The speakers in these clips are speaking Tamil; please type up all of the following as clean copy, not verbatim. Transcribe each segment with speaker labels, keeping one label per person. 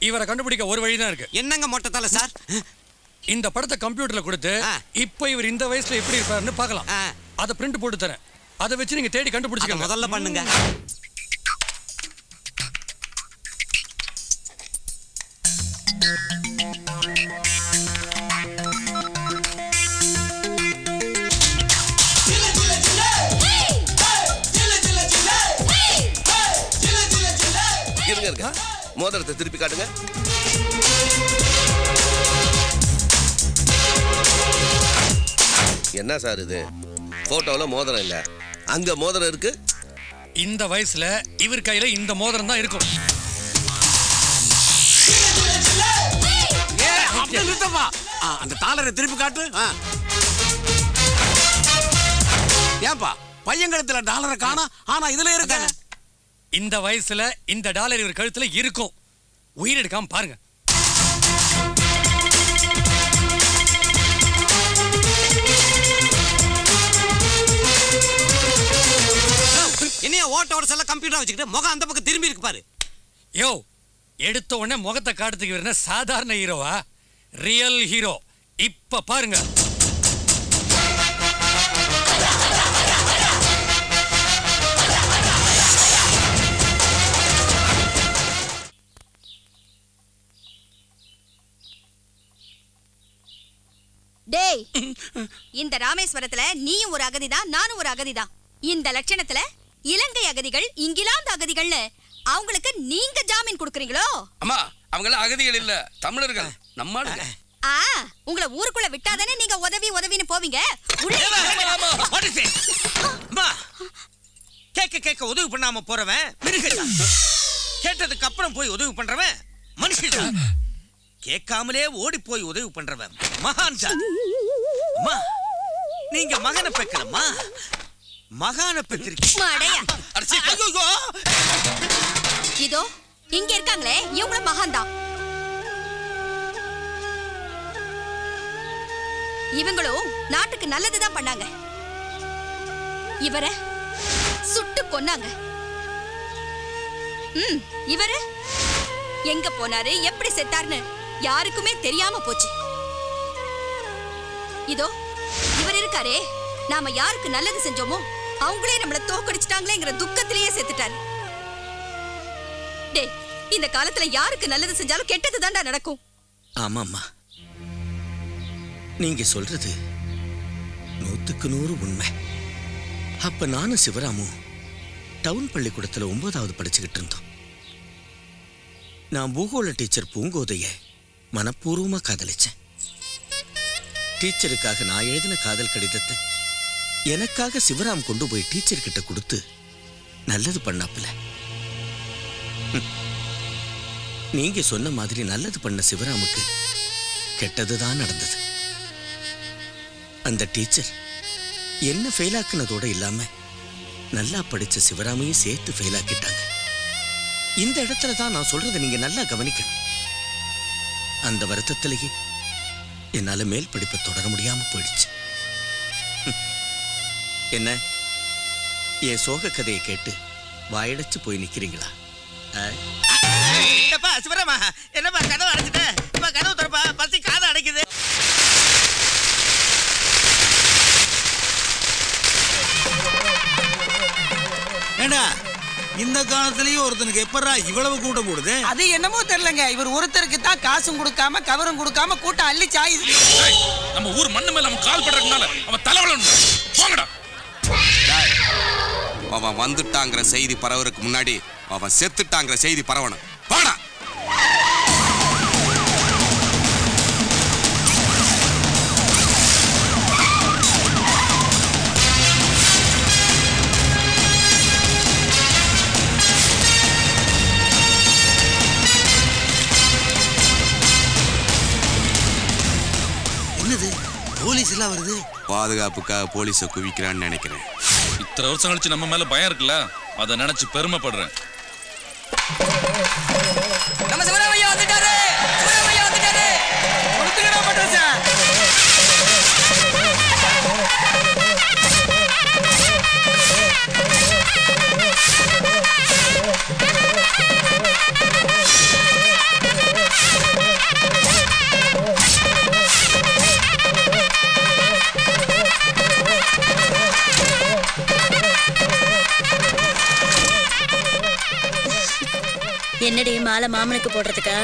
Speaker 1: இவரை கண்டுபிடிக்க ஒரு வழிதான் இருக்கு.
Speaker 2: என்னங்க மொட்டத்தால சார்?
Speaker 1: இந்த படத்தை கம்ப்யூட்டர்ல கொடுத்து இப்போ இவர் இந்த வயசுல எப்படி இருப்பாருன்னு பார்க்கலாம். அதை பிரிண்ட் போட்டு தரேன். அதை வச்சு நீங்க தேடி கண்டுபிடிச்சுக்க.
Speaker 2: முதல்ல பண்ணுங்க.
Speaker 3: மோதிரத்தை திருப்பி காட்டுங்க. என்ன சார் இது? போட்டோல மோதிரம் இல்ல, அங்க மோதிரம் இருக்கு.
Speaker 1: இந்த வயசுல இவர் கையில இந்த மோதிரம் தான் இருக்கும்.
Speaker 2: அந்த டாலரை திருப்பி காட்டு. ஏன்பா பையங்கழுத்துல டாலரை காணா, ஆனா இதுல இருக்க.
Speaker 1: இந்த வயசுல இந்த டாலர் இவர் கழுத்துல இருக்கும். உயிர் எடுக்காம பாருங்க.
Speaker 2: என்னைய ஓட்டோட செல்ல கம்ப்யூட்டர் வச்சுக்கிட்டு முகம் அந்த பக்கம் திரும்பி இருக்கு பாரு.
Speaker 1: யோ, எடுத்த உடனே முகத்தை காட்டுறதுக்கு இவர் சாதாரண ஹீரோவா? Real hero. இப்ப பாருங்க.
Speaker 4: டேய், இந்த ராமேஸ்வரத்துல நீயும் ஒரு அகதிதான், நானும் ஒரு அகதிதான். இந்த லட்சணத்துல இலங்கை அகதிகள், இங்கிலாந்து அகதிகள்னு அவங்களுக்கு நீங்க ஜாமீன் கொடுக்கறீங்களோ?
Speaker 5: அம்மா, அவங்கள அகதிகள் இல்ல, தமிழர்கள். நம்ம ஆளுங்க.
Speaker 4: உங்களை ஊருக்குள்ள விட்டாதானே நீங்க உதவின்னு போவீங்க.
Speaker 2: கேட்க உதவி பண்ணாம போறவன் மிருகம். கேட்டதுக்கு அப்புறம் போய் உதவி பண்றவன் மனுஷன். கேட்காமலே ஓடி போய் உதவி பண்றவன் மகான் சார். நீங்க மகனை பெக்கலம்மா, மகானை பெற்றிருக்கீங்க.
Speaker 4: இதோ இங்க இருக்காங்களே, இவங்க மகான் தான். இவங்களும் நாட்டுக்கு நல்லதுதான் பண்ணாங்க. இவரை சுட்டு கொன்னாங்க. இவரு எங்க போனாரு, எப்படி செத்தாருன்னு யாருக்குமே தெரியாம போச்சு. இதோ இவர் இருக்காரே, நாம யாருக்கு நல்லது செஞ்சோமோ அவங்களே நம்மள தோக்கடிச்சிட்டாங்களேங்கிற துக்கத்திலேயே செத்துட்டாரு. டேய், இந்த காலத்துல யாருக்கு நல்லது செஞ்சாலும் கெட்டது தான்டா நடக்கும்.
Speaker 2: ஆமாம்மா, நீங்க சொல்றது 100க்கு 100 உண்மை. அப்ப நானும் சிவராமும் டவுன் பள்ளிக்கூடத்துல 9வது படிச்சுக்கிட்டு இருந்தோம். நான் பூகோள டீச்சர் பூங்கோதைய மனப்பூர்வமா காதலிச்சேன். டீச்சருக்காக நான் எழுதின காதல் கடிதத்தை எனக்காக சிவராம் கொண்டு போய் டீச்சர் கிட்ட கொடுத்து நல்லது பண்ணாப்புல. நீங்க சொன்ன மாதிரி நல்லது பண்ண சிவராமுக்கு கெட்டதுதான் நடந்தது. அந்த டீச்சர் என்ன ஃபெயிலாக்குனதோட இல்லாம நல்லா படிச்ச சிவராமையும் சேர்த்து ஃபெயிலாக்கிட்டாங்க. இந்த இடத்துல தான் நான் சொல்றதை நீங்க நல்லா கவனிக்கணும். அந்த வருத்தத்திலேயே என்னால மேல் படிப்பை தொடர முடியாம போயிடுச்சு. என்ன என் சோக கதையை கேட்டு வாயடைச்சு போய் நிக்கிறீங்களா? சிவராமா, என்னப்பா கதவு அடைச்சிட்ட? கதவு திறப்பா, பசி காதை அடைக்குது.
Speaker 6: ஏண்டா, இந்த காலத்திலயும் ஒருத்தனுக்கு எப்பறா இவ்வளவு கூட்டம் கூடுது?
Speaker 7: அது என்னமோ தெரியலங்க, இவர் ஒருத்தருக்கு தான் காசும் கொடுக்காம கவரும் கொடுக்காம கூட்டம் அள்ளி சாயுது.
Speaker 5: நம்ம ஊர் மண்ணு மேல நம்ம கால் பண்றதுனால அவன் தலைவலன். போங்கடா.
Speaker 8: அவன் வந்துட்டாங்கிற செய்தி பரவறதுக்கு முன்னாடி அவன் செத்துட்டாங்கிற செய்தி பரவணும். போடா.
Speaker 6: என்னது போலீஸ் எல்லாம் வருது?
Speaker 8: பாதுகாப்புக்காக போலீஸை குவிக்கிறான்னு நினைக்கிறேன்.
Speaker 5: இத்தனை வருஷம் கழிச்சு நம்ம மேல பயம் இருக்குல்ல, அதை நினைச்சு பெருமைப்படுறேன்.
Speaker 7: நம்ம சிவராமையா வந்துட்டாரு. சிவராமையா வந்துட்டாரு. கொடுத்துக்கடா பண்றேன்.
Speaker 9: என்னடி மாலை மாமனுக்கு போடுறதுக்கா?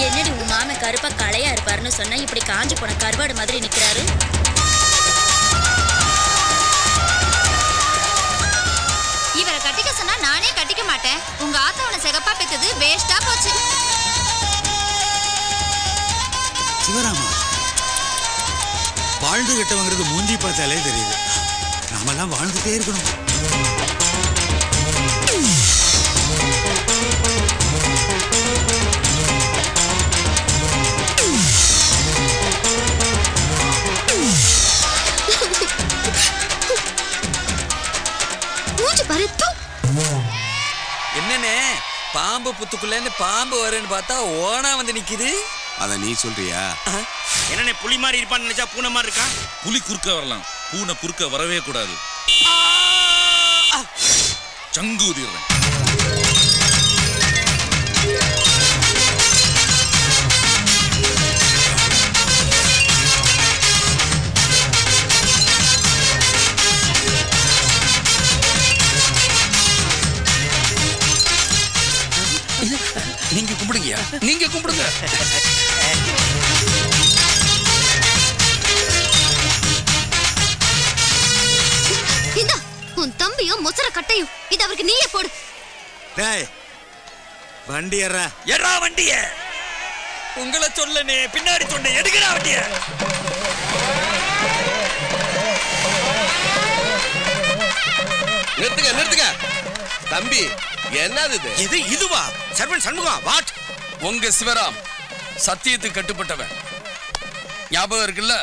Speaker 9: என்னடி உன் மாமன் கருப்பா களையா இருப்பாருன்னு சொன்னா இப்படி காஞ்சு போன கருவாடு மாதிரி நிக்கிறாரு.
Speaker 4: இவரை கட்டிக்க சொன்னா நானே கட்டிக்க மாட்டேன். உங்க ஆத்தாவனை சிகப்பா பெத்தது வேஸ்டா போச்சு.
Speaker 6: சிவராமா, வாழ்ந்து கெட்டவங்கிறது மூஞ்சி பார்த்தாலே தெரியுது. நாமெல்லாம் வாழ்ந்துட்டே இருக்கணும்.
Speaker 10: என்னன்னு பாம்பு புத்துக்குள்ள இருந்து பாம்பு வருன்னு பார்த்தா ஓனா வந்து நிக்குது.
Speaker 8: அத நீ சொல்றியா?
Speaker 2: என்னண்ணே புலி மாதிரி இருப்பான்னு நினைச்சா பூனை மாதிரி இருக்கான்.
Speaker 5: புலி குறுக்க வரலாம், பூனை குறுக்க வரவே கூடாது. சங்கு ஊதிடுறேன்.
Speaker 1: நீங்க கும்பிடுங்க, நீங்க கும்பிடுங்க.
Speaker 4: இந்த உன் தம்பியும் மொசர கட்டையும் இது அவருக்கு நீயே போடு.
Speaker 6: டேய் வண்டி ஏறா.
Speaker 10: எறா வண்டிய. உங்களை சொல்லனே பின்னாடி சொன்ன எடுக்கடா வண்டிய.
Speaker 3: நிறுத்துங்க நிறுத்துங்க. தம்பி என்னது இது?
Speaker 2: இது இதுவா? Servant Shanmugam what?
Speaker 1: உங்க சிவராம் சத்தியத்துக்கு கட்டுப்பட்டவன். ஞாபகம் இருக்குல்ல?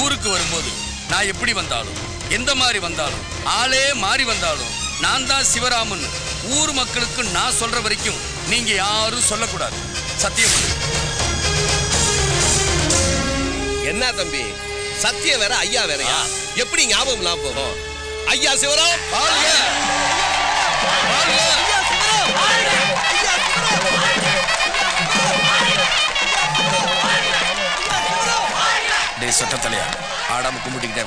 Speaker 1: ஊருக்கு வரும்போது நான் எப்படி வந்தாலும், எந்த மாதிரி வந்தாலும், ஆளே மாறி வந்தாலும் நான் தான் சிவராமன் ஊர் மக்களுக்கு நான் சொல்ற வரைக்கும் நீங்க யாரும் சொல்லக்கூடாது. சத்தியம் பண்ணு.
Speaker 3: என்ன தம்பி, சத்தியம் வேற ஐயா வேறயா? எப்படி ஞாபகம் இல்லாம போகும்? ஐயா சிவராம் வாழ்க! வாழ்க!
Speaker 1: டேய் சொட்டத்தலையா, ஆடாம கும்பிட்டுக்கிட்டே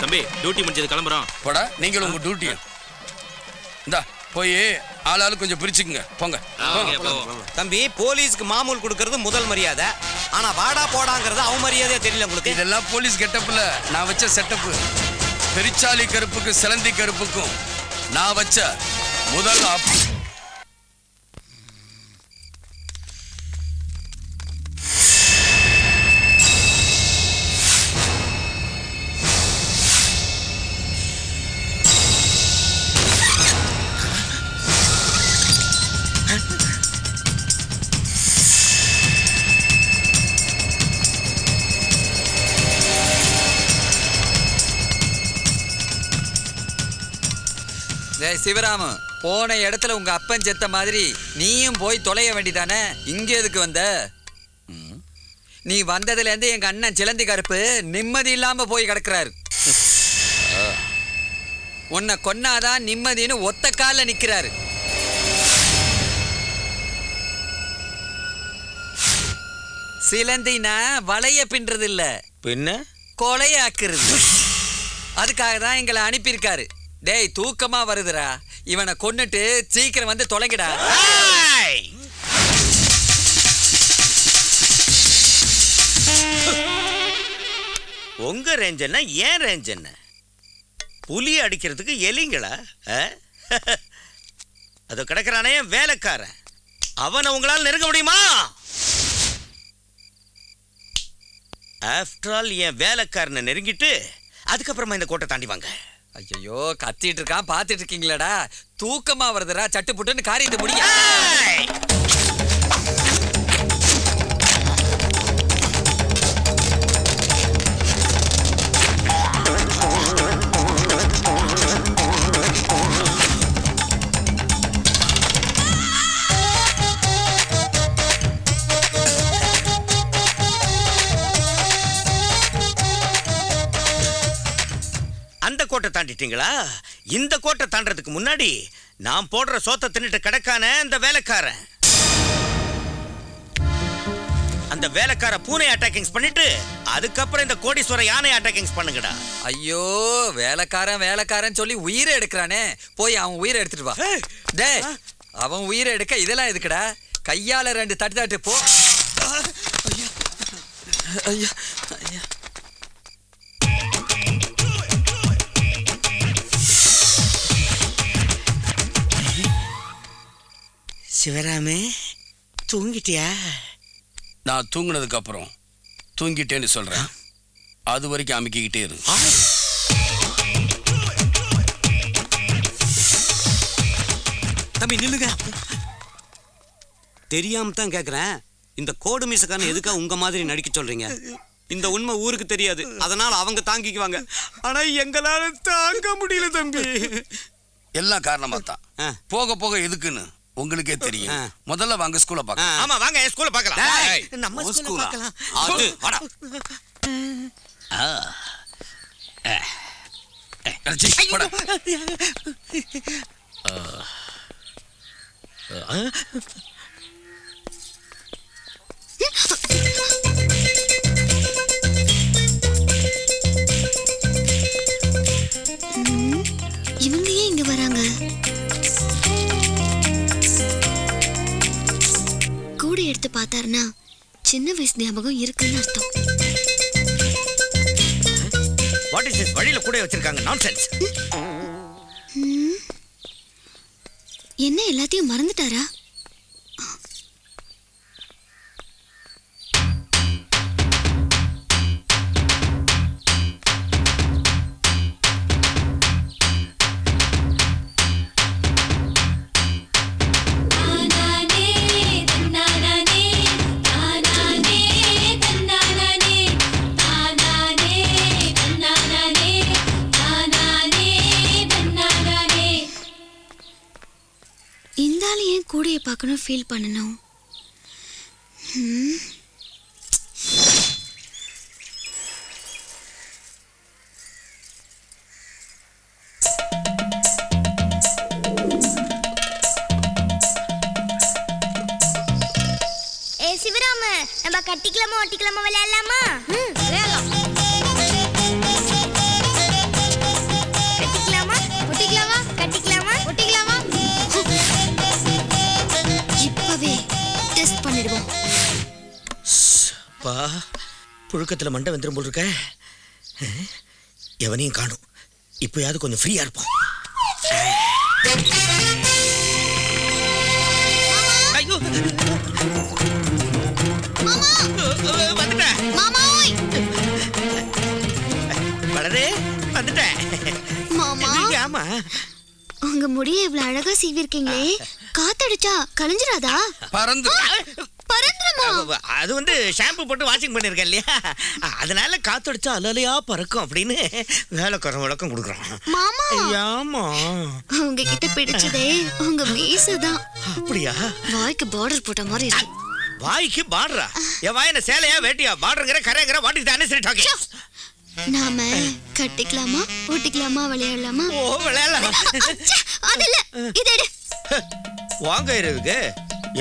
Speaker 2: தம்பி டியூட்டி முடிஞ்சது கிளம்புறோம்.
Speaker 1: போடா, நீங்களும் உங்க டியூட்டியை இந்தா போய் ஆளாளு கொஞ்சம் பிரிச்சுக்குங்க. போங்க.
Speaker 2: தம்பி போலீஸ்க்கு மாமூல் கொடுக்கறது முதல் மரியாதை. ஆனா வாடா போடாங்கிறது அவமரியாதையா தெரியல உங்களுக்கு?
Speaker 1: இதெல்லாம் போலீஸ் கெட்டப்ல நான் வச்ச செட்டப்பு. பெரிச்சாலி கருப்புக்கு சிலந்தி கருப்புக்கும் நான் வச்ச முதல் ஆப்பு.
Speaker 10: சிவராம போன இடத்துல உங்க அப்பன் செத்த மாதிரி நீயும் போய் தொலைய வேண்டிதானே? இங்க எதுக்கு வந்த? நீ வந்ததுல இருந்து எங்க அண்ணன் சிலந்தி கருப்பு நிம்மதி இல்லாம போய் கிடக்குறாரு. உன்னை கொன்னாதான் நிம்மதின்னு ஒத்த கால நிக்கிறாரு. சிலந்தினா வளைய பின்றது இல்ல,
Speaker 2: பின்ன
Speaker 10: கொலையாக்குறது. அதுக்காக தான் எங்களை அனுப்பியிருக்காரு. டேய் தூக்கமா வருதுடா, இவனை கொன்னுட்டு சீக்கிரம் வந்து தொலைங்கடா.
Speaker 2: உங்க ரேஞ்ச் என்ன, ஏன் ரேஞ்ச் என்ன? புலி அடிக்கிறதுக்கு எலிங்களா? அது கிடக்குறானே வேலைக்காரன், அவனை உங்களால் நெருங்க முடியுமா? ஆஃப்டர் ஆல் என் வேலைக்காரனை நெருங்கிட்டு அதுக்கப்புறமா இந்த கோட்டை தாண்டி வாங்க.
Speaker 10: ஐயோ கத்திட்டு இருக்கான், பாத்துட்டு இருக்கீங்களாடா? தூக்கமா வருதுடா, சட்டு புட்டுன்னு காரியத்தை முடிய.
Speaker 2: தாண்டிட்டீங்களா? இந்த கோட்டை தாண்டறதுக்கு முன்னாடி நான் போடுற சோத்தை தின்னுட்டு கிடக்கான இந்த வேலைக்காரன், அந்த வேலைக்கார பூனை அட்டாக்கிங்ஸ் பண்ணிட்டு அதுக்கப்புறம் இந்த கோடீஸ்வர யானை அட்டாக்கிங்ஸ் பண்ணுங்கடா.
Speaker 10: ஐயோ, வேலைக்காரன் சொல்லி உயிரை எடுக்கிறானே, போய் அவன் உயிரை எடுத்துட்டு வா. டேய், அவன் உயிரை எடுக்க இதெல்லாம் எதுக்குடா? கையால 2 தட்டு போ. ஐயா ஐயா,
Speaker 2: சிவராமே தூங்கிட்டியா?
Speaker 1: நான் தூங்குனதுக்கு அப்புறம் தூங்கிட்டேன்னு சொல்றேன். அது வரைக்கும் அமுக்கிக்கிட்டே இரு.
Speaker 11: தம்பி நில்லுங்க. தெரியாம தான் கேக்குறேன், இந்த கோடு மீசக்காரன் எதுக்கா உங்க மாதிரி நடிக்க சொல்றீங்க? இந்த உண்மை ஊருக்கு தெரியாது, அதனால அவங்க தாங்கிக்குவாங்க. ஆனா எங்களால தாங்க முடியல தம்பி.
Speaker 1: எல்லாம் காரணமா தான். போக போக எதுக்குன்னு உங்களுக்கே தெரியும். முதல்ல வாங்க ஸ்கூல்ல பார்க்கலாம்.
Speaker 2: ஆமா வாங்க ஸ்கூல்ல பார்க்கலாம். நம்ம ஸ்கூல்ல பார்க்கலாம்.
Speaker 1: அது வாடா. அடச்சி போடா.
Speaker 12: இவங்க ஏன் இங்க வராங்க? கூட எடுத்து பார்த்தாருன்னா சின்ன வயசு ஞாபகம் இருக்குன்னு அர்த்தம்.
Speaker 2: What is this? வழியில கூட வச்சிருக்காங்க. நான்சென்ஸ்.
Speaker 12: என்ன எல்லாத்தையும் மறந்துட்டாரா? கூடைய பார்க்கணும், ஃபீல் பண்ணணும்.
Speaker 13: சிவராம, நம்ம கட்டிக்கலாமா ஒட்டிக்கலாமா விளையாடலாமா? விளையாடலாம். கட்டிக்கலாமா ஒட்டிக்கலாமா? கட்டிக்கலாமா ஒட்டிக்கலாமா?
Speaker 12: இப்பவே டெஸ்ட் பண்ணிடுவோம்.
Speaker 2: பா, புழுக்கத்துல மண்டை வந்துரும் போல் இருக்க. எவனையும் காணும். இப்போயாவது கொஞ்சம் ஃப்ரீயா இருப்போம். ஐயோ, வந்துட்டேன். வளரே, வந்துட்டேன்.
Speaker 12: மாமா,
Speaker 2: ஆமா,
Speaker 12: உங்க முடிய இவ்வளவு அழகா சீவிருக்கீங்களே, காத்தடிச்சா கலைஞ்சிராதா? பறந்துருமா?
Speaker 2: அது வந்து ஷாம்பு போட்டு வாஷிங் பண்ணிருக்கேன் இல்லையா, அதனால காத்தடிச்சா அலையா பறக்கும் அப்படின்னு வேலைக்காரன் விளக்கம் கொடுக்குறோம்.
Speaker 12: மாமா,
Speaker 2: ஆமா,
Speaker 12: உங்ககிட்ட பிடிச்சதே உங்க மீசதான்.
Speaker 2: அப்படியா?
Speaker 12: வாய்க்கு பார்டர் போட்ட மாதிரி இருக்கு.
Speaker 2: வாய்க்கு பார்டரா? என் வாயின சேலையா வேட்டியா? பார்டருங்கிற கரைங்கிற வாட்டி தானே. சரி, டாக்கி. நாம கட்டிக்கலாமா ஒட்டிக்கலாமா விளையாடலாமா? ஓ, விளையாடலாம். அது இல்ல, இது எடு. வாங்க இருக்கு.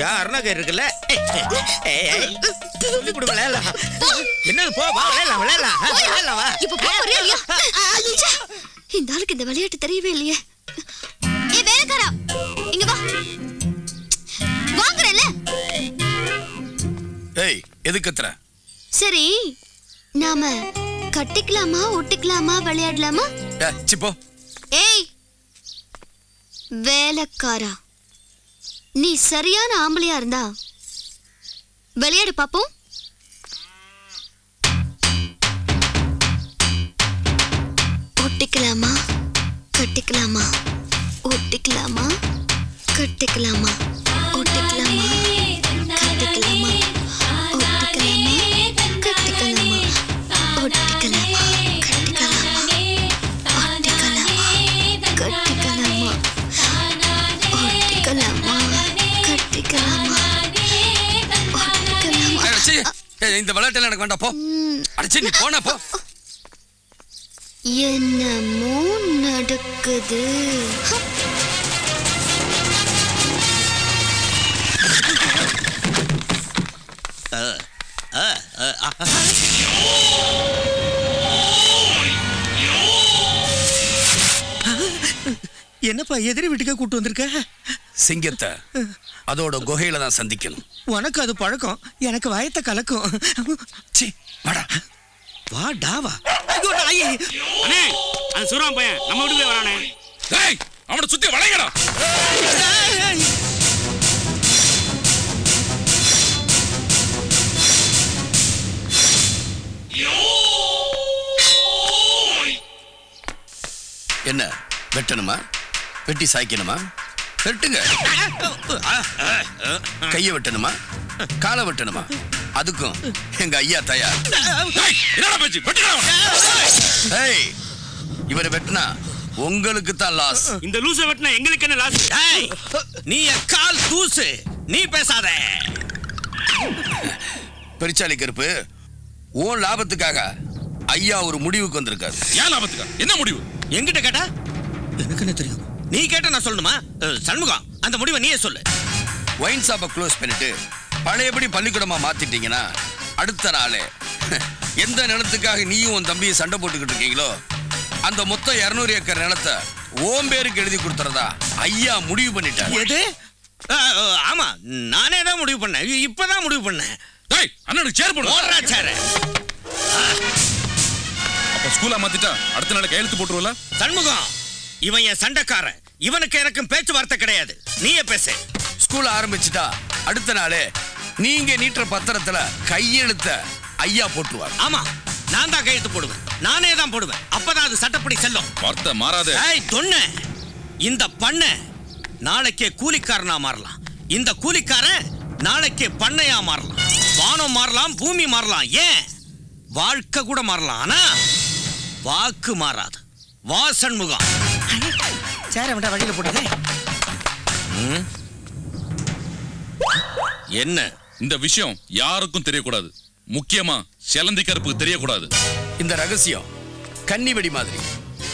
Speaker 2: யாருன்னா இருக்குல்ல, இப்படி விளையாடலாம். என்னது, போ, வா, விளையாடலாம் விளையாடலாம்.
Speaker 12: இப்ப போறியா? இந்த ஆளுக்கு இந்த விளையாட்டு தெரியவே இல்லையே. ஏய் வேலைக்காரா, இங்க வா. வாங்குறேன்ல.
Speaker 1: ஏய், எதுக்கு கத்துற?
Speaker 12: சரி, நாம கட்டிக்கலாமா ஒட்டிக்கலாமா விளையாடலாமா?
Speaker 1: சிப்போ.
Speaker 12: ஏய் வேலைக்காரா, நீ சரியான ஆம்பளையா இருந்தா விளையாடு பாப்போம். ஒட்டிக்கலாமா கட்டிக்கலாமா? ஒட்டிக்கலாமா கட்டிக்கலாமா? ஒட்டிக்கலாமா கட்டிக்கலாமா? ஒட்டிக்கலாமா கட்டிக்கலாமா? ஒட்டிக்கலாமா கட்டிக்கலாமா? ஒட்டிக்கலாமா கட்டிக்கலாமா? ஒட்டிக்கலாமா கட்டிக்கலாமா?
Speaker 1: இந்த விளையாட்டுல எனக்கு வேண்டாம், போ. அடிச்சு நீ போனா போ.
Speaker 12: என்னமோ நடக்குது.
Speaker 2: என்னப்பா எதிரி வீட்டுக்கே கூட்டு வந்திருக்க?
Speaker 1: சிங்கத்தை அதோட குகையில தான் சந்திக்கணும்.
Speaker 2: உனக்கு அது பழக்கம், எனக்கு வயத்தை கலக்கும்.
Speaker 1: சீ, வாடா.
Speaker 2: வாடாவா.
Speaker 11: அண்ணே, அந்த சூராம் பையன் நம்ம வீட்டுக்குள்ளே வரானே.
Speaker 5: டேய், அவனை சுத்தி வளைங்கடா.
Speaker 1: என்ன வெட்டணுமா? வெட்டி சாய்க்கணுமா? வெட்டுங்க. கைய வெட்டணுமா? காலை வெட்டணுமா? அதுக்கும் எங்க ஐயா தயார். இவரை வெட்டினா உங்களுக்கு தான் லாஸ்.
Speaker 11: இந்த லூசை வெட்டினா எங்களுக்கு என்ன லாஸ்?
Speaker 2: நீ கால் தூசு, நீ பேசாத.
Speaker 1: பெருச்சாலி கருப்பு, உன் லாபத்துக்காக ஐயா ஒரு முடிவுக்கு வந்திருக்காரு.
Speaker 5: ஏன் லாபத்துக்கா? என்ன முடிவு?
Speaker 2: என்கிட்ட கேட்டா எனக்கு என்ன தெரியும்? நீ கேட்ட நான் சொல்லணுமா? சண்முகம், அந்த முடிவை நீயே சொல்லு.
Speaker 1: ஒயின் ஷாப்பை க்ளோஸ் பண்ணிட்டு பழையபடி பள்ளிக்கூடமா மாத்திட்டீங்கன்னா அடுத்த நாளே எந்த நிலத்துக்காக நீயும் உன் தம்பியை சண்டை போட்டுக்கிட்டு இருக்கீங்களோ அந்த மொத்தம் 200 ஏக்கர் நிலத்தை ஓம் பேருக்கு எழுதி கொடுத்துறதா ஐயா முடிவு பண்ணிட்டார்.
Speaker 2: எது? ஆமா, நானே தான் முடிவு பண்ணேன். இப்பதான் முடிவு பண்ணேன்.
Speaker 5: டேய், அண்ணனுக்கு சேர் போடு.
Speaker 2: ஓடுறா சேர்.
Speaker 5: அப்ப ஸ்கூலா மாத்திட்டா அடுத்த நாள் கையெழுத்து போட்டுருவல?
Speaker 2: சண்முகம், இவன் என் சண்டைக்காரன். இவனுக்கு எனக்கும் பேச்சுவார்த்தை கிடையாது. நீயே பேசு.
Speaker 1: ஸ்கூல் ஆரம்பிச்சுட்டா அடுத்த நாளே நீங்க நீட்டுற பத்திரத்துல கையெழுத்த ஐயா போட்டுருவார்.
Speaker 2: ஆமா, நான் தான் கையெழுத்து போடுவேன். நானே தான் போடுவேன். அப்பதான் அது சட்டப்படி செல்லும்.
Speaker 5: வார்த்தை மாறாதே.
Speaker 2: ஏய் தொன்ன, இந்த பண்ண நாளைக்கே கூலிக்காரனா மாறலாம். இந்த கூலிக்காரன் நாளைக்கே பண்ணையா மாறலாம். வானம் மாறலாம், பூமி மாறலாம், ஏன் வாழ்க்கை கூட மாறலாம். ஆனா வாக்கு மாறாது. வா சண்முகம். சேர விட்டா வழியில போட்டதே. என்ன?
Speaker 5: இந்த விஷயம் யாருக்கும் தெரியக்கூடாது. முக்கியமா செலந்தி கருப்புக்கு தெரியக்கூடாது.
Speaker 1: இந்த ரகசியம் கன்னி வெடி மாதிரி.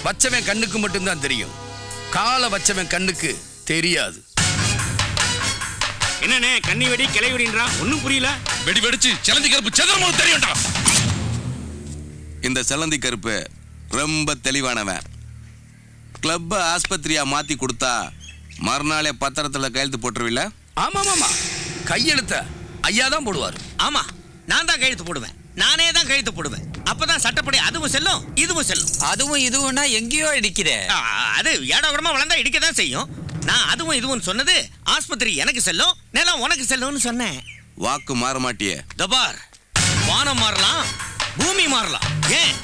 Speaker 1: வச்சவன் கண்ணுக்கு மட்டும்தான் தெரியும். காலை வச்சவன் கண்ணுக்கு தெரியாது.
Speaker 11: என்னண்ணே, கன்னி வெடி கிளை வெடின்றா? ஒன்னும் புரியல.
Speaker 5: வெடி வெடிச்சு செலந்தி கருப்பு செதறமோது தெரியும்டா.
Speaker 8: இந்த செலந்தி கருப்பு ரொம்ப தெளிவானவன். கிளப்ப ஆஸ்பத்திரியா மாத்தி கொடுத்தா மறுநாளே பத்திரத்துல கையெழுத்து போட்டுருவில்ல?
Speaker 1: ஆமா ஆமா, கையெழுத்த ஐயா தான் போடுவார்.
Speaker 2: ஆமா, நான் தான் கையெழுத்து போடுவேன். நானே தான் கையெழுத்து போடுவேன். அப்பதான் சட்டப்படி அதுவும் செல்லும், இதுவும் செல்லும்.
Speaker 10: அதுவும் இதுவும்னா எங்கேயோ இடிக்குதே.
Speaker 2: அது ஏடாகுடமா வளர்ந்தா இடிக்கதான் செய்யும். நான் அதுவும் இதுவும் சொன்னது ஆஸ்பத்திரி எனக்கு செல்லும், நிலம் உனக்கு செல்லும்னு சொன்னேன்.
Speaker 8: வாக்கு மாற மாட்டியே.
Speaker 2: தபார், வானம் மாறலாம், பூமி மாறலாம், ஏன்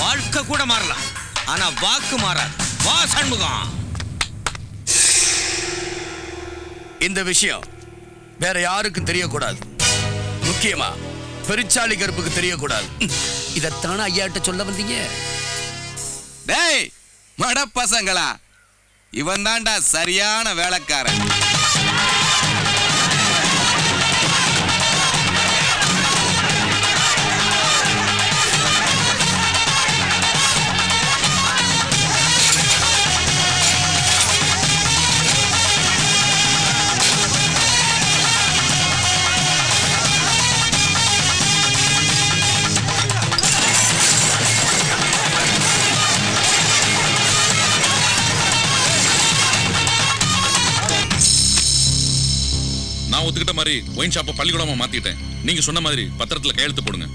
Speaker 2: வாழ்க்கை கூட மாறலாம். ஆனா வாக்கு மாறாது. வா சண்முகம்.
Speaker 1: இந்த விஷயம் வேற யாருக்கும் தெரியக்கூடாது. முக்கியமா பெருச்சாலி கருப்புக்கு தெரியக்கூடாது. இதத்தான ஐயாட்ட சொல்ல வந்தீங்க?
Speaker 8: டேய் மட பசங்களா, இவன் தான்டா சரியான வேலைக்காரன்.
Speaker 5: நான் ஒத்துக்கிட்ட மாதிரி ஒயின் ஷாப்பை பள்ளிக்கூடமா மாத்திட்டேன். நீங்க சொன்ன மாதிரி பத்திரத்துல கையெழுத்து போடுங்க.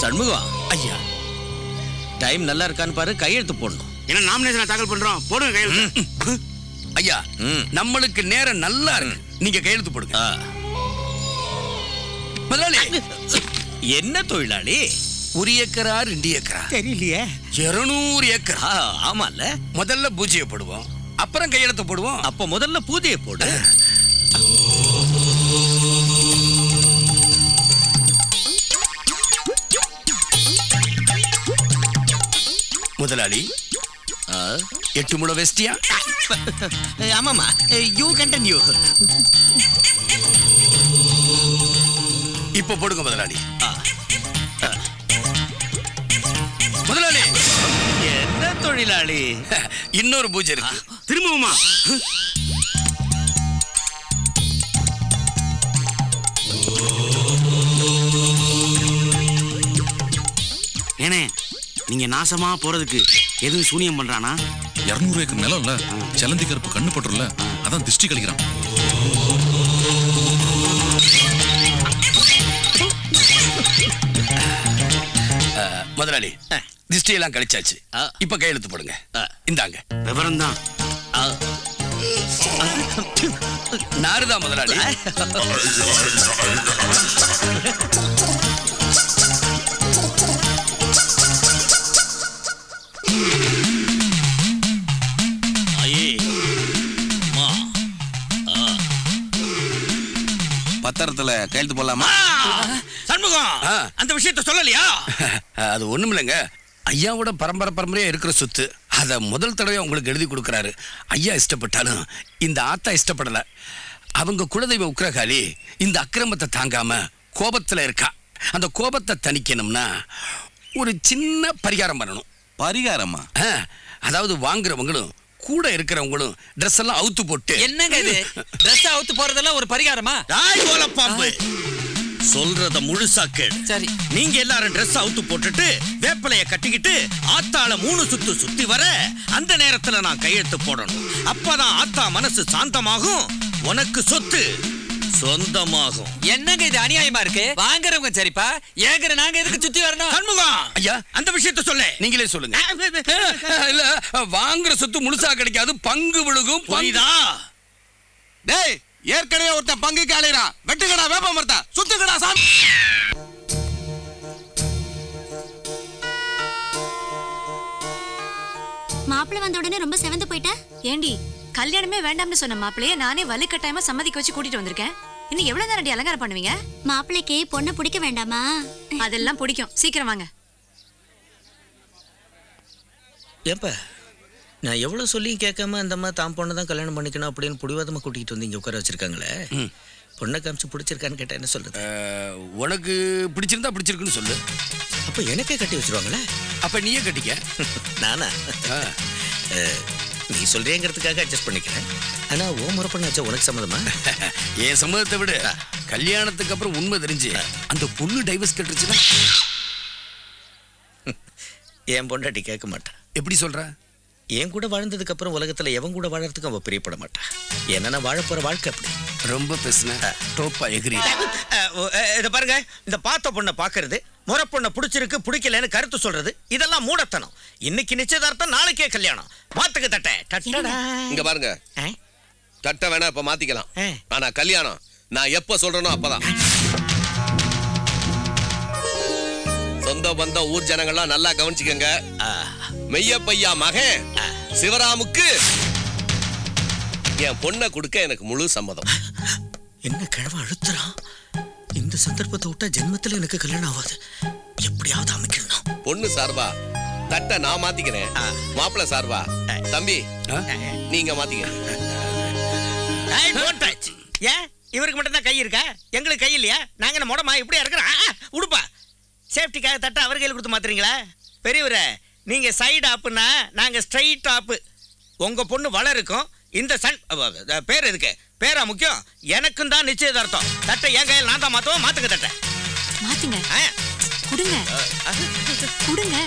Speaker 2: சண்முகம் ஐயா, டைம் நல்லா இருக்கான்னு பாரு, கையெழுத்து போடணும்.
Speaker 11: என்ன நாமினேஷன் தாக்கல் பண்றோம், போடுங்க கையெழுத்து.
Speaker 1: ஐயா, நம்மளுக்கு நேரம் நல்லா இருக்கு. நீங்க கையெழுத்து போடுங்க. முதலாளி,
Speaker 2: என்ன தொழிலாளி?
Speaker 1: 1 ஏக்கரா 2 ஏக்கரா
Speaker 2: தெரியலையே.
Speaker 1: 200 ஏக்கர்.
Speaker 2: ஆமால.
Speaker 1: முதல்ல பூஜையை போடுவோம், அப்புறம் கையெழுத்து போடுவோம்.
Speaker 2: அப்ப முதல்ல பூஜையை போடு.
Speaker 1: முதலாளி, 8 முழ வெஸ்டியா?
Speaker 2: ஆமாமா, யூ கண்டினியூ.
Speaker 1: இப்ப போடுங்க முதலாளி. முதலாளி,
Speaker 2: என்ன தொழிலாளி.
Speaker 1: இன்னொரு பூஜை இருக்கு.
Speaker 2: திரும்பவுமா? ஏனே நீங்க நாசமா போறதுக்கு எதுவும் சூனியம் பண்றானா?
Speaker 5: 200 ஏக்கர் நிலம் இல்ல, செலந்தி கருப்பு கண்ணு பட்டுருல, அதான் திஷ்டி கழிக்கிறான்.
Speaker 1: முதலாளி திஷ்டி எல்லாம் கழிச்சாச்சு. இப்ப கையெழுத்து போடுங்க. இந்தாங்க
Speaker 2: விவரம் தான்.
Speaker 1: நாருதா முதலாளி.
Speaker 8: பத்திரத்துல கையெழுத்து போடலாமா?
Speaker 2: சண்முகம் அந்த விஷயத்தை சொல்லலையா?
Speaker 1: அது ஒண்ணுமில்லைங்க, ஐயாவோட பரம்பரையா இருக்கிற சொத்து. அத முதல் தடவை உங்களுக்கு எழுதி கொடுக்கறாரு. ஐயா இஷ்டப்பட்டாலும் இந்த ஆத்தா இஷ்டப்படல. அவங்க குலதெய்வ உக்கிரகாளி இந்த அக்கிரமத்தை தாங்காம கோபத்துல இருக்கா. அந்த கோபத்தை தணிக்கணும்னா ஒரு சின்ன பரிகாரம் பண்ணணும்.
Speaker 8: பரிகாரமா?
Speaker 1: அதாவது வாங்குறவங்களும் கூட இருக்கிறவங்களும் ட்ரெஸ் எல்லாம் அவுத்து போட்டு.
Speaker 10: என்னங்க இது? ட்ரெஸ் அவுத்து போறதெல்லாம் ஒரு பரிகாரமா?
Speaker 2: தாய் போல பாம்பு சொல்றத முழுசா கேளு.
Speaker 10: சரி.
Speaker 2: நீங்க எல்லாரும் ட்ரெஸ் அவுத்து போட்டுட்டு வேப்பலைய கட்டிக்கிட்டு ஆத்தாள 3 சுத்து சுத்தி வர அந்த நேரத்துல நான் கையெழுத்து போடணும். அப்பதான் ஆத்தா மனசு சாந்தமாகும், உனக்கு சொத்து சொந்தமாகும்.
Speaker 10: என்னங்க இது அநியாயமா இருக்கு? வாங்குறவங்க சரிப்பா, ஏங்கற நாங்க எதுக்கு சுத்தி வரணும்?
Speaker 2: சண்முகம்
Speaker 1: ஐயா
Speaker 2: அந்த விஷயத்தை சொல்லு.
Speaker 1: நீங்களே சொல்லுங்க. இல்ல, வாங்குற சொத்து முழுசா கிடைக்காது, பங்கு விழுகும்.
Speaker 2: புரியுதா?
Speaker 8: டேய், ஏற்கனவே ஒருத்தன் பங்கு காலைறான். வெட்டுக்கடா வேப்ப மரத்தா, சுத்துக்கடா சாமி.
Speaker 12: மாப்பிள்ளை வந்த உடனே ரொம்ப செவந்து போயிட்ட.
Speaker 14: ஏண்டி, கல்யாணமே வேண்டாம்னு சொன்ன மாப்பிள்ளைய நானே வலுக்கட்டாயமா சம்மதிக்க வச்சு கூட்டிட்டு வந்திருக்கேன். இன்னும் எவ்வளவு நேரம் அலங்காரம் பண்ணுவீங்க?
Speaker 12: மாப்பிள்ளைக்கு பொண்ணை பிடிக்க வேண்டாமா?
Speaker 14: அதெல்லாம் பிடிக்கும். சீக்கிரம் வாங்க.
Speaker 2: ஏப்பா நான் எவ்வளவு சொல்லியும் கேட்காம அந்த அம்மா தான் பொண்ணை தான் கல்யாணம் பண்ணிக்கணும் அப்படின்னு புடிவாதமா கூட்டிகிட்டு வந்து இங்க உட்கார வச்சிருக்காங்களே. பொண்ணை காமிச்சு பிடிச்சிருக்கான்னு கேட்டா என்ன சொல்றது?
Speaker 1: உனக்கு பிடிச்சிருந்தா பிடிச்சிருக்குன்னு சொல்லு.
Speaker 2: அப்ப எனக்கே கட்டி வச்சிருவாங்களே.
Speaker 1: அப்ப நீயே கட்டிக்க.
Speaker 2: நானா? நீ சொல்றேங்கிறதுக்காக அட்ஜஸ்ட் பண்ணிக்கிறேன். ஆனா ஓ முறை பண்ணாச்சா உனக்கு சம்மதமா?
Speaker 1: என் சம்மதத்தை விட கல்யாணத்துக்கு அப்புறம் உண்மை தெரிஞ்சு அந்த பொண்ணு டைவர்ஸ் கட்டுருச்சுன்னா
Speaker 2: என் பொண்டாட்டி கேட்க மாட்டான்.
Speaker 1: எப்படி சொல்ற?
Speaker 2: என் கூட வாழ்ந்ததுக்கு அப்புறம் உலகத்துல எவன் கூட வாழறதுக்கு அவ பிரியப்பட மாட்டான். என்னன்னா வாழ போற வாழ்க்கை அப்படி.
Speaker 1: ரொம்ப பேசுன டோப்பா எகிரி.
Speaker 2: இத பாருங்க, இந்த பார்த்த பொண்ணை பாக்குறது, முறை பொண்ணை பிடிச்சிருக்கு பிடிக்கலன்னு கருத்து சொல்றது, இதெல்லாம் மூடத்தனம். இன்னைக்கு நிச்சயதார்த்தம், நாளைக்கே கல்யாணம். மாத்துக்கு தட்டை.
Speaker 3: இங்க பாருங்க, தட்டை வேணா இப்ப மாத்திக்கலாம். ஆனா கல்யாணம் நான் எப்ப சொல்றேனோ அப்பதான். சொந்த பந்தம் ஊர் ஜனங்கள்லாம் நல்லா கவனிச்சுக்கங்க. மெய்யப்பையா மகன் சிவராமுக்கு என் பொண்ணை கொடுக்க எனக்கு முழு சம்மதம்.
Speaker 2: என்ன கிழவ அழுத்துறான்? இந்த சந்தர்ப்பத்தை விட்டா ஜென்மத்துல எனக்கு கல்யாணம் ஆகாது. எப்படியாவது அமைக்கணும்.
Speaker 3: பொண்ணு சார்பா தட்டை நான் மாத்திக்கிறேன். மாப்பிள்ளை சார்பா தம்பி நீங்க மாத்திக்கிறேன்.
Speaker 2: ஏன் இவருக்கு மட்டும் தான் கை இருக்கா? எங்களுக்கு கை இல்லையா? நாங்க என்ன மொடமா இப்படியா இருக்கிறோம்? உடுப்பா சேஃப்டிக்காக தட்டை அவர் கையில் கொடுத்து மாத்துறீங்களா? பெரியவரே, நீங்க சைடு ஆப்புன்னா நாங்க ஸ்ட்ரைட் ஆப்பு. உங்க பொண்ணு வளருக்கும். இந்த பேர் எதுக்கு? பேரா முக்கியம்? எனக்கும் தான் நிச்சயதார்த்தம். தட்டை என் கையில் நான் தான் மாத்துவோம். மாத்துங்க தட்டை.
Speaker 14: மாத்துங்க. கொடுங்க. கொடுங்க.